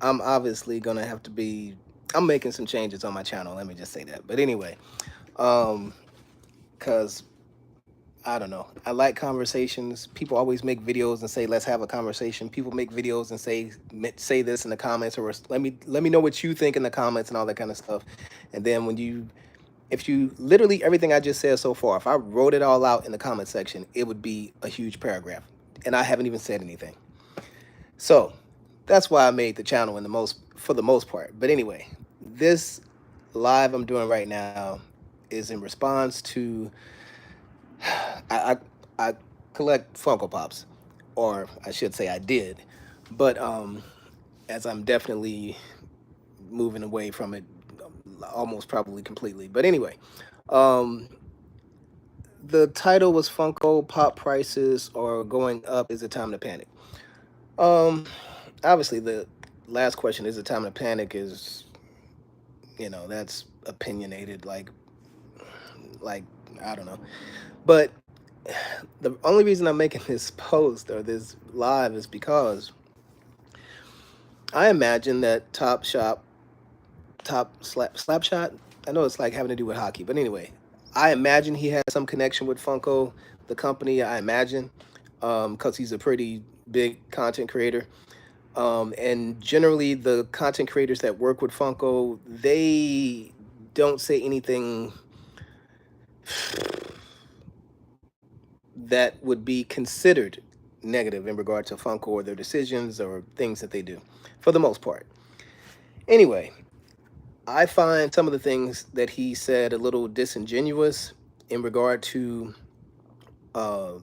I'm obviously gonna have to be. I'm making some changes on my channel. Let me just say that. But anyway, um, cause I don't know. I like conversations. People always make videos and say, "Let's have a conversation." People make videos and say this in the comments, or let me know what you think in the comments and all that kind of stuff. And then if you literally everything I just said so far, if I wrote it all out in the comment section, it would be a huge paragraph, and I haven't even said anything. So that's why I made the channel for the most part. But anyway, this live I'm doing right now is in response to I I collect Funko Pops, or I should say I did, but as I'm definitely moving away from it, almost probably completely. But anyway, um, the title was Funko Pop prices are going up. Is it time to panic? Um, Obviously the last question, is it time to panic, is that's opinionated, like I don't know. But the only reason I'm making this post or this live is because I imagine that Slap Shot. I know it's like having to do with hockey, but anyway, I imagine he has some connection with Funko, the company. I imagine, because he's a pretty big content creator. And generally, the content creators that work with Funko, they don't say anything that would be considered negative in regard to Funko or their decisions or things that they do, for the most part. Anyway, I find some of the things that he said a little disingenuous in regard to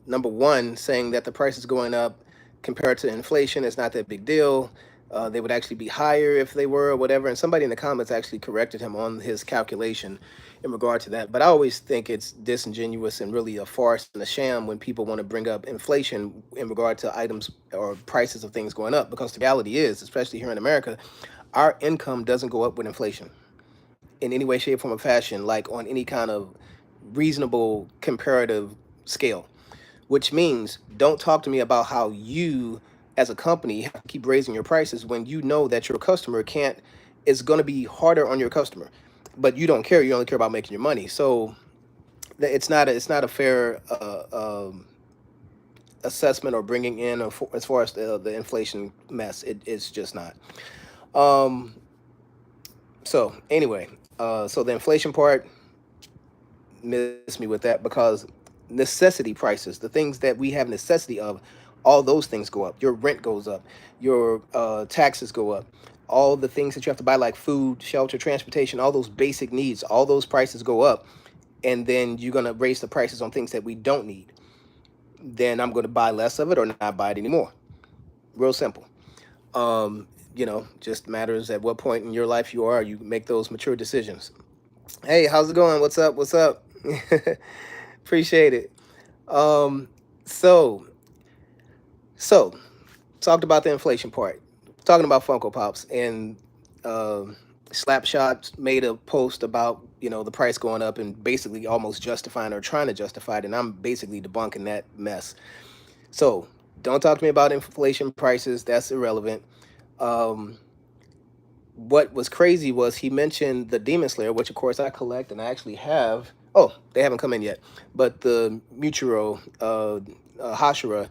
number one, saying that the price is going up compared to inflation. It's not that big deal. They would actually be higher if they were, or whatever. And somebody in the comments actually corrected him on his calculation in regard to that. But I always think it's disingenuous and really a farce and a sham when people want to bring up inflation in regard to items or prices of things going up, because the reality is, especially here in America, our income doesn't go up with inflation in any way, shape, form, or fashion, like on any kind of reasonable comparative scale. Which means, don't talk to me about how you, as a company, have to keep raising your prices when you know that your customer can't. It's going to be harder on your customer, but you don't care. You only care about making your money. So it's not a fair assessment or bringing in as far as the inflation mess. It's just not. Um, so anyway, so the inflation part, miss me with that, because necessity prices, the things that we have necessity of, all those things go up. Your rent goes up, your taxes go up, all the things that you have to buy, like food, shelter, transportation, all those basic needs, all those prices go up. And then you're going to raise the prices on things that we don't need. Then I'm going to buy less of it or not buy it anymore. Real simple. Just matters at what point in your life you are. You make those mature decisions. Hey, how's it going? What's up? What's up? Appreciate it. Um, so so talked about the inflation part. Talking about Funko Pops, and um Slapshot made a post about the price going up and basically almost justifying or trying to justify it, and I'm basically debunking that mess. So don't talk to me about inflation prices. That's irrelevant. Um, what was crazy was he mentioned the Demon Slayer, which of course I collect and I actually have. Oh, they haven't come in yet, but the Muchiro Hashira,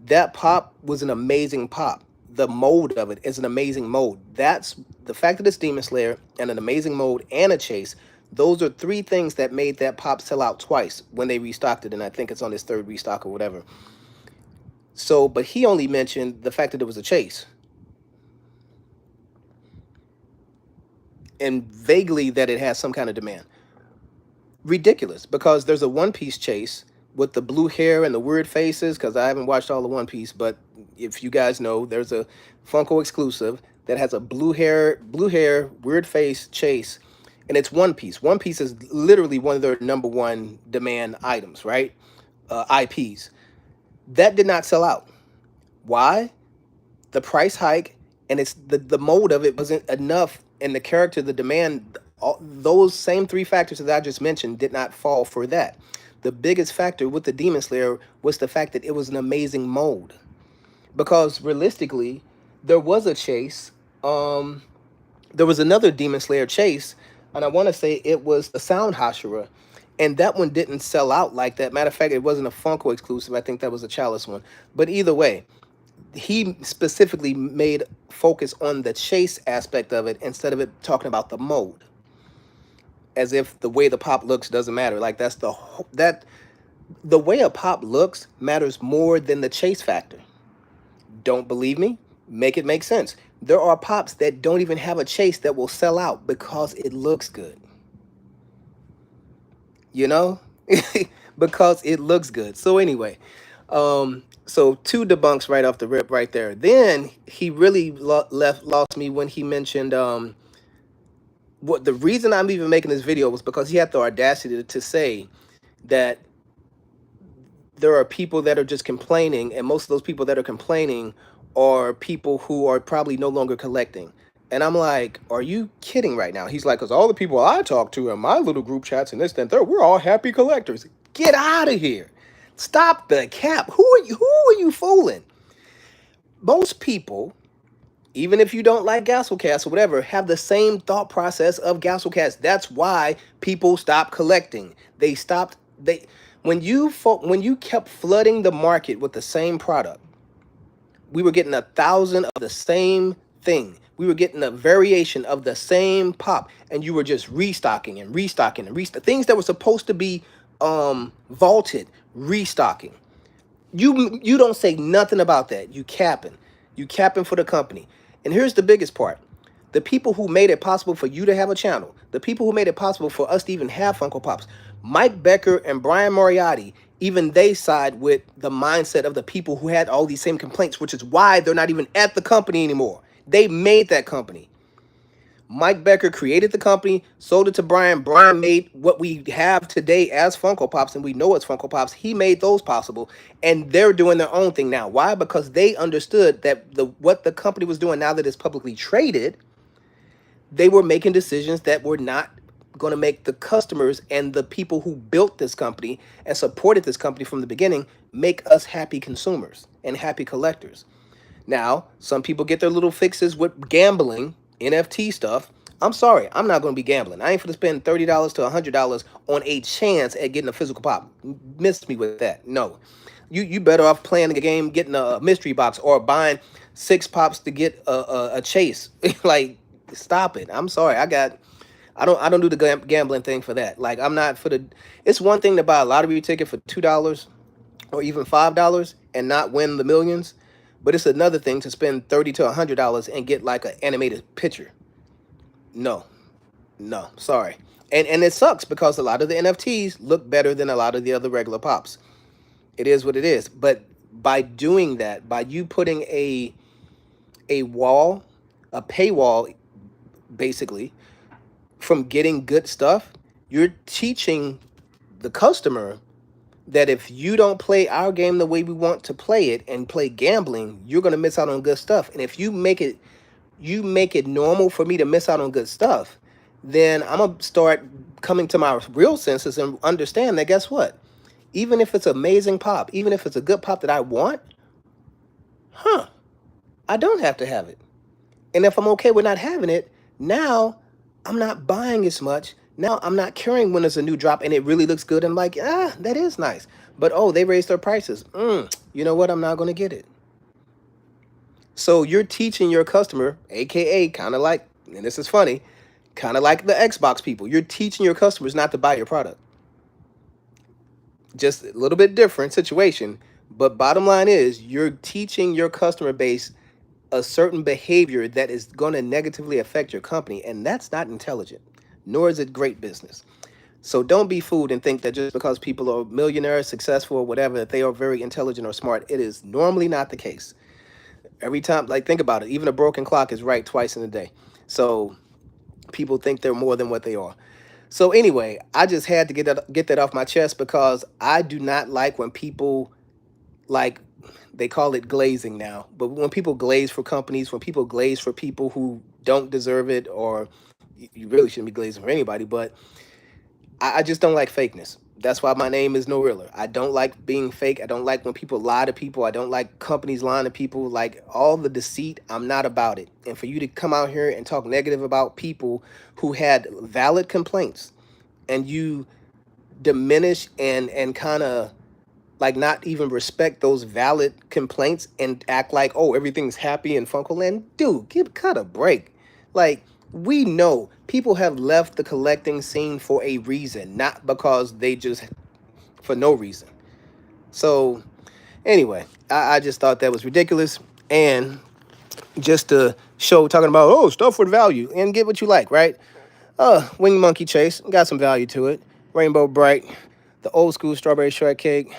that pop was an amazing pop. The mold of it is an amazing mold. That's the fact that it's Demon Slayer and an amazing mold and a chase. Those are three things that made that pop sell out twice when they restocked it, and I think it's on his third restock or whatever. So, but he only mentioned the fact that it was a chase and vaguely that it has some kind of demand. Ridiculous, because there's a One Piece chase with the blue hair and the weird faces, because I haven't watched all the One Piece, but if you guys know, there's a Funko exclusive that has a blue hair, weird face chase, and it's One Piece. One Piece is literally one of their number one demand items, right? IPs. That did not sell out. Why? The price hike, and it's the mold of it wasn't enough, and the character, the demand, all, those same three factors that I just mentioned did not fall for that. The biggest factor with the Demon Slayer was the fact that it was an amazing mold, because realistically there was a chase Um, there was another Demon Slayer chase, and I want to say it was the Sound Hashira, and that one didn't sell out like that. Matter of fact, it wasn't a Funko exclusive. I think that was a Chalice one. But either way, he specifically made focus on the chase aspect of it instead of it talking about the mode, as if the way the pop looks doesn't matter. Like that's that the way a pop looks matters more than the chase factor. Don't believe me? Make it make sense. There are pops that don't even have a chase that will sell out because it looks good. You know? Because it looks good. So anyway, so two debunks right off the rip right there. Then he really lost me when he mentioned what the reason I'm even making this video was because he had the audacity to say that there are people that are just complaining, and most of those people that are complaining are people who are probably no longer collecting. And I'm like, are you kidding right now? He's like, because all the people I talk to in my little group chats and this, that, and third, we're all happy collectors. Get out of here. Stop the cap. Who are you fooling? Most people, even if you don't like Gasolcast or whatever, have the same thought process of Gasolcast. That's why people stopped collecting. They stopped. When you kept flooding the market with the same product, we were getting 1,000 of the same thing. We were getting a variation of the same pop, and you were just restocking and restocking and restocking things that were supposed to be vaulted, restocking. You don't say nothing about that. You capping for the company. And here's the biggest part: the people who made it possible for you to have a channel, the people who made it possible for us to even have Funko Pops, Mike Becker and Brian Moriarty, even they side with the mindset of the people who had all these same complaints, which is why they're not even at the company anymore. They made that company. Mike Becker created the company, sold it to Brian. Brian made what we have today as Funko Pops, and we know it's Funko Pops. He made those possible, and they're doing their own thing now. Why? Because they understood that what the company was doing now that it's publicly traded, they were making decisions that were not going to make the customers and the people who built this company and supported this company from the beginning make us happy consumers and happy collectors. Now, some people get their little fixes with gambling, NFT stuff. I'm sorry, I'm not going to be gambling. I ain't going to spend $30 to $100 on a chance at getting a physical pop. Miss me with that. No. You better off playing the game, getting a mystery box, or buying 6 pops to get a chase. Like, stop it. I'm sorry. I don't do the gambling thing for that. Like, I'm not for the. It's one thing to buy a lottery ticket for $2 or even $5 and not win the millions, but it's another thing to spend $30 to $100 and get like an animated picture. No, no, sorry. And it sucks because a lot of the NFTs look better than a lot of the other regular pops. It is what it is. But by doing that, by you putting a wall, a paywall, basically, from getting good stuff, you're teaching the customer that if you don't play our game the way we want to play it and play gambling, you're going to miss out on good stuff. And if you make it normal for me to miss out on good stuff, then I'm going to start coming to my real senses and understand that, guess what? Even if it's amazing pop, even if it's a good pop that I want, huh, I don't have to have it. And if I'm okay with not having it, now I'm not buying as much. Now I'm not caring when there's a new drop and it really looks good. I'm like, that is nice. But oh, they raised their prices. You know what? I'm not going to get it. So you're teaching your customer, aka kind of like, and this is funny, kind of like the Xbox people. You're teaching your customers not to buy your product. Just a little bit different situation. But bottom line is, you're teaching your customer base a certain behavior that is going to negatively affect your company, and that's not intelligent, nor is it great business. So don't be fooled and think that just because people are millionaires, successful, or whatever, that they are very intelligent or smart. It is normally not the case. Every time, like, think about it. Even a broken clock is right twice in a day. So people think they're more than what they are. So anyway, I just had to get that off my chest because I do not like when people, like, they call it glazing now, but when people glaze for companies, when people glaze for people who don't deserve it, or you really shouldn't be glazing for anybody, but I just don't like fakeness. That's why my name is No Realer. I don't like being fake. I don't like when people lie to people. I don't like companies lying to people. Like all the deceit, I'm not about it. And for you to come out here and talk negative about people who had valid complaints, and you diminish and kind of like not even respect those valid complaints and act like, oh, everything's happy in Funko Land, dude, cut a break. Like, we know people have left the collecting scene for a reason, not because they just for no reason. So anyway, I just thought that was ridiculous. And just to show, talking about, oh, stuff with value and get what you like, right? Wing Monkey Chase got some value to it. Rainbow Bright, the old school strawberry shortcake,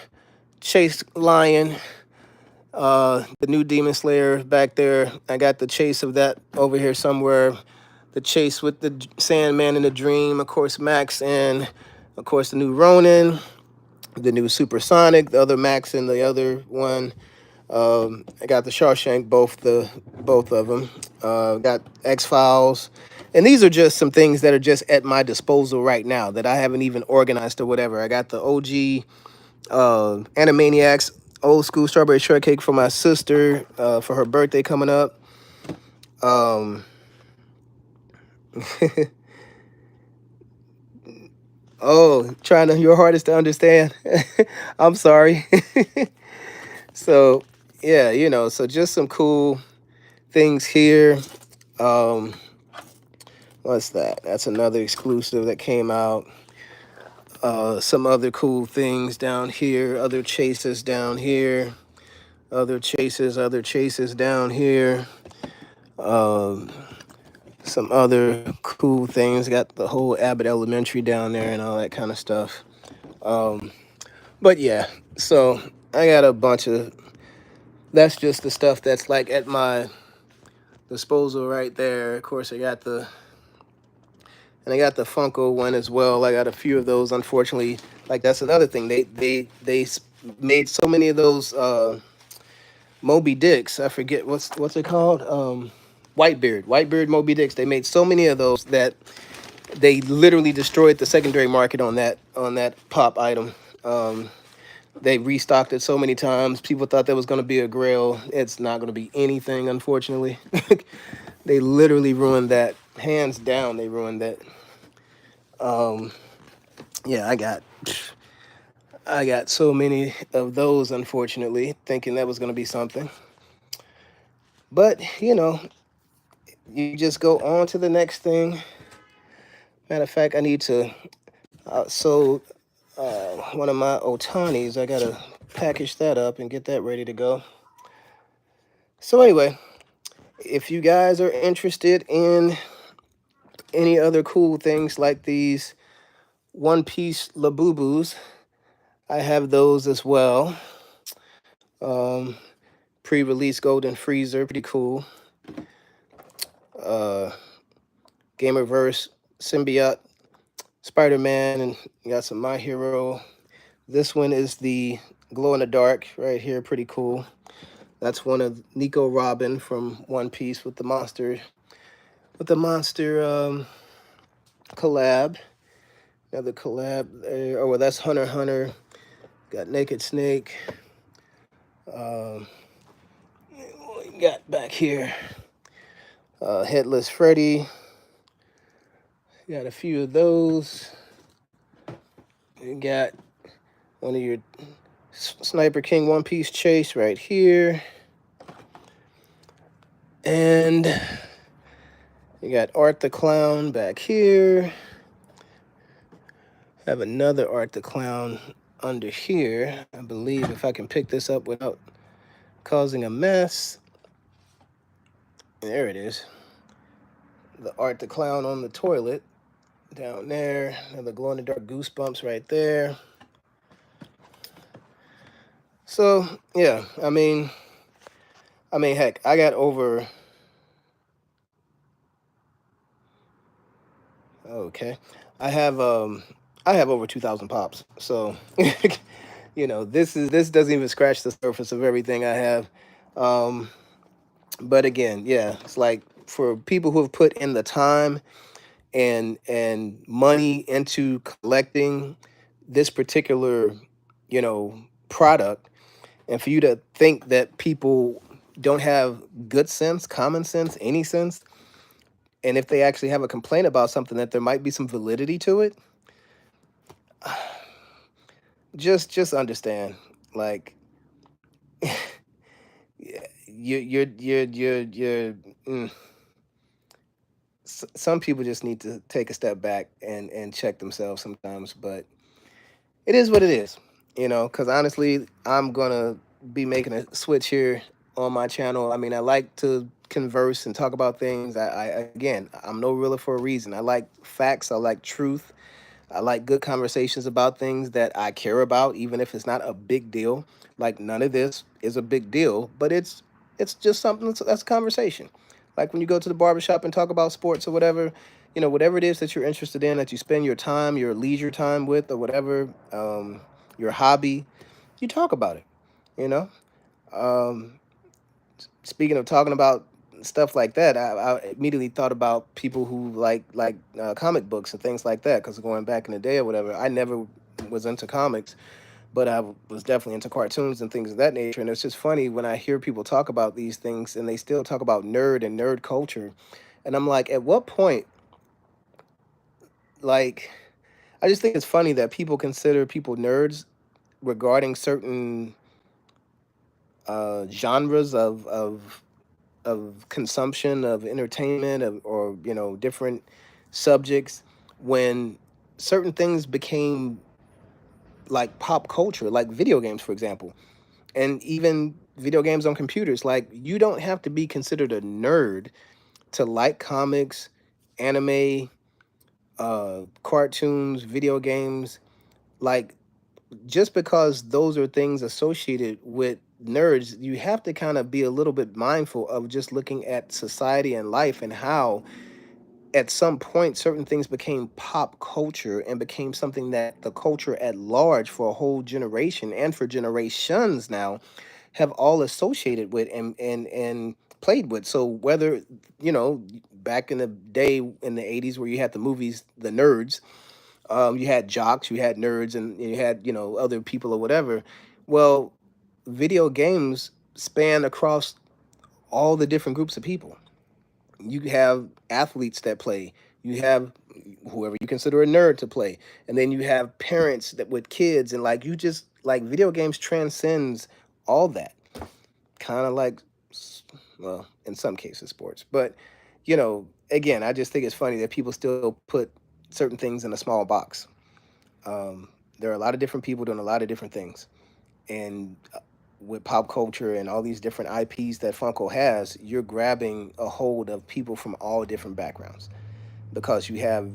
Chase Lion, the new Demon Slayer back there. I got the chase of that over here somewhere. The chase with the Sandman in the Dream, of course, Max, and of course the new Ronin, the new Supersonic, the other Max, and the other one. I got the Shawshank, both of them. Got X Files, and these are just some things that are just at my disposal right now that I haven't even organized or whatever. I got the OG Animaniacs old school strawberry shortcake for my sister for her birthday coming up. Um, oh, trying to your hardest to understand. I'm sorry. So yeah, so just some cool things here. Um, what's that? That's another exclusive that came out. Some other cool things down here, other chases down here, other chases down here. Um, some other cool things. Got the whole Abbott Elementary down there and all that kind of stuff. Um, but yeah, so I got a bunch of. That's just the stuff that's like at my disposal right there. Of course, I got the Funko one as well. I got a few of those. Unfortunately, like that's another thing. They made so many of those Moby Dicks. I forget what's it called. Whitebeard Moby Dicks. They made so many of those that they literally destroyed the secondary market on that pop item. They restocked it so many times. People thought that was going to be a grail. It's not going to be anything, unfortunately. They literally ruined that. Hands down, they ruined that. Um, yeah, I got so many of those, unfortunately, thinking that was going to be something. But you just go on to the next thing. Matter of fact, I need to. So one of my Otanis, I gotta package that up and get that ready to go. So anyway, if you guys are interested in any other cool things like these One Piece Labubus, I have those as well. Um, Pre-release Golden Freezer, pretty cool. Uh, Gamerverse Symbiote, Spider-Man, and got some My Hero. This one is the glow in the dark right here, pretty cool. That's one of Nico Robin from One Piece with the monster collab. Another collab there. Oh well, that's Hunter x Hunter. Got Naked Snake. What we got back here? Headless Freddy. Got a few of those. You got one of your Sniper King One Piece Chase right here. And you got Art the Clown back here. Have another Art the Clown under here. I believe if I can pick this up without causing a mess. There it is. The Art the Clown on the toilet down there. Another glow in the dark Goosebumps right there. So yeah, I mean, heck, I got over. Okay, I have over 2,000 pops. So this doesn't even scratch the surface of everything I have. But again, yeah, it's like for people who have put in the time and money into collecting, this particular, you know, product, and for you to think that people don't have good sense, common sense, any sense, and if they actually have a complaint about something, that there might be some validity to it, just understand, like, you're mm, some people just need to take a step back and check themselves sometimes. But it is what it is, because honestly, I'm gonna be making a switch here on my channel. I mean, I like to converse and talk about things. I again, I'm no realer for a reason. I like facts, I like truth, I like good conversations about things that I care about, even if it's not a big deal. Like, none of this is a big deal, but it's just something that's a conversation. Like when you go to the barbershop and talk about sports or whatever, whatever it is that you're interested in, that you spend your time, your leisure time with, or whatever, your hobby, you talk about it. You know. Um, Speaking of talking about stuff like that, I immediately thought about people who like comic books and things like that. Because going back in the day or whatever, I never was into comics, but I was definitely into cartoons and things of that nature. And it's just funny when I hear people talk about these things and they still talk about nerd and nerd culture, and I'm like, at what point, like, I just think it's funny that people consider people nerds regarding certain genres of consumption of entertainment or different subjects, when certain things became like pop culture, like video games, for example, and even video games on computers. Like, you don't have to be considered a nerd to like comics, anime, cartoons, video games. Like, just because those are things associated with nerds, you have to kind of be a little bit mindful of just looking at society and life, and how at some point certain things became pop culture and became something that the culture at large, for a whole generation and for generations now, have all associated with and played with. So whether, back in the day in the 80s, where you had the movies, the nerds, you had jocks, you had nerds, and you had, other people or whatever. Well, video games span across all the different groups of people. You have athletes that play, you have whoever you consider a nerd to play, and then you have parents that with kids, and like, you just like, video games transcends all that, kind of like, well, in some cases sports. But again, I just think it's funny that people still put certain things in a small box. There are a lot of different people doing a lot of different things, and with pop culture and all these different IPs that Funko has, you're grabbing a hold of people from all different backgrounds, because you have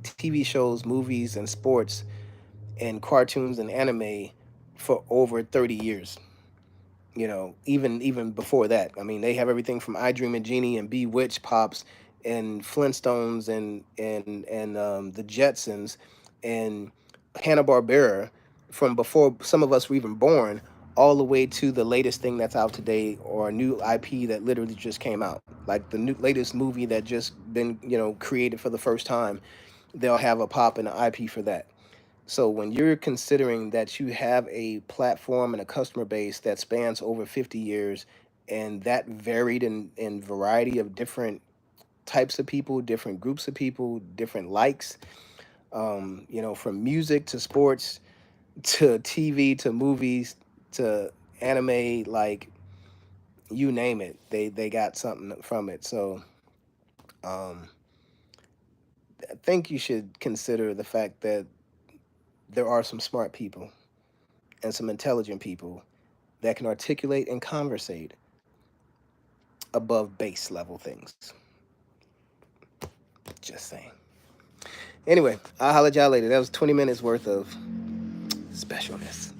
TV shows, movies, and sports, and cartoons and anime for over 30 years. Even before that. I mean, they have everything from I Dream a Genie and Bewitched pops, and Flintstones, and the Jetsons, and Hanna Barbera, from before some of us were even born, all the way to the latest thing that's out today, or a new IP that literally just came out, like the new latest movie that just been created for the first time. They'll have a pop and an IP for that. So when you're considering that you have a platform and a customer base that spans over 50 years, and that varied in variety of different types of people, different groups of people, different likes, from music to sports to TV to movies to anime, like, you name it, they got something from it. So um, I think you should consider the fact that there are some smart people and some intelligent people that can articulate and conversate above base level things. Just saying. Anyway, I'll holler at y'all later. That was 20 minutes worth of specialness.